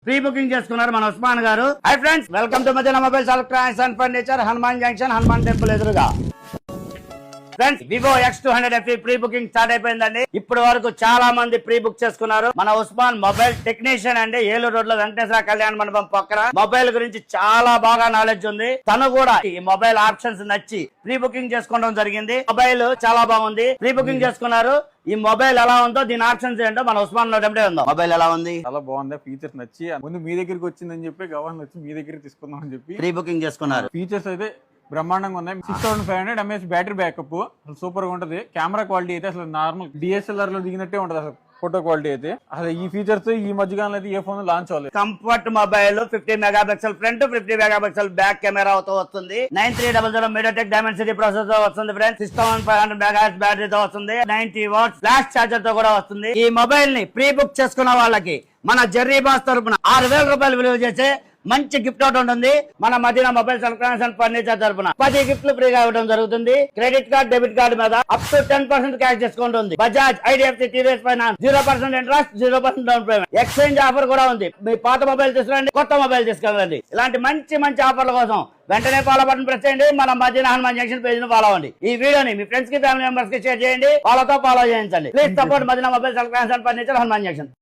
Pre booking చేసుకున్నారు మన ఉస్మాన్ గారు. Hi friends, welcome to Madina mobiles electronics and furniture, Hanuman junction, Hanuman temple ఎదురుగా. Friends, Vivo X200 FE pre booking start అయిపోయిందండి. ఇప్పటి వరకు చాలా మంది ప్రీ బుక్ చేసుకున్నారు. మన ఉస్మాన్ మొబైల్ టెక్నీషియన్ అండి, ఏలూరు రోడ్ లో వెంకటేశ్వర కళ్యాణ మండపం పక్కన. మొబైల్ గురించి చాలా బాగా నాలెడ్జ్ ఉంది. తను కూడా ఈ మొబైల్ ఆప్షన్స్ నచ్చి ప్రీ బుకింగ్ చేసుకోవడం జరిగింది. మొబైల్ చాలా బాగుంది, ప్రీ బుకింగ్ చేసుకున్నారు. ఈ మొబైల్ ఎలా ఉందో, దీని ఆప్షన్స్ ఏంటో మన ఉస్మాన్ లో డెమో ఉందో. మొబైల్ ఎలా ఉంది? చాలా బాగుంది. ఫీచర్స్ నచ్చి ముందు మీ దగ్గరికి వచ్చిందని చెప్పి గవర్నర్ వచ్చి మీ దగ్గర తీసుకుందాం అని చెప్పి ప్రీ బుకింగ్ చేసుకున్నారు. ఫీచర్స్ అయితే బ్రహ్మాండంగా ఉన్నాయి. 6500 mAh బ్యాటరీ బ్యాకప్ అసలు సూపర్ గా ఉంటది. కెమెరా క్వాలిటీ అయితే అసలు నార్మల్ DSLR లో దిగినట్టే ఉంటది. అసలు ఫోటో క్వాలిటీ అయితే అసలు ఈ ఫీచర్స్ ఈ మధ్యకాలంలో అయితే ఏ ఫోన్ లాంచ్ అవ్వలేదు. Comfort mobile 50 megapixel front, 50 megapixel back కెమెరాతో వస్తుంది. 9300 MediaTek Dimensity ప్రాసెసర్ వస్తుంది ఫ్రెండ్స్. 6500 mAh బ్యాటరీతో వస్తుంది. 90 వాట్స్ ఫ్లాష్ చార్జర్ తో కూడా వస్తుంది. ఈ మొబైల్ ని ప్రీ బుక్ చేసుకున్న వాళ్ళకి మన జెర్రీ బాస్ తరపున 6000 రూపాయలు విలువ చేసే మంచి గిఫ్ట్ అవుట్ ఉంటుంది. మన Madina mobiles electronics and furniture తరపున 10 గిఫ్ట్లు ఫ్రీగా ఇవ్వడం జరుగుతుంది. క్రెడిట్ కార్డ్, డెబిట్ కార్డు మీద అప్ టు 10% క్యాష్ డిస్కౌంట్ ఉంది. Bajaj, IDFC, TVS finance 0% interest, 0% down payment. Exchange offer కూడా ఉంది. మీ పాత మొబైల్ తీసుకురండి, కొత్త మొబైల్ తీసుకెళ్ళండి. ఇలాంటి మంచి ఆఫర్ల కోసం వెంటనే ఫాలో బటన్ ప్రెస్ చేయండి. మన మదీనా హనుమాన్ జంక్షన్ పేజ్ ను ఫాలో అవ్వండి. ఈ వీడియోని మీ ఫ్రెండ్స్ కి, ఫ్యామిలీ మెంబర్స్ కి షేర్ చేయండి. ఫాలో చేయించండి. Please support Madina mobiles electronics and furniture, Hanuman junction.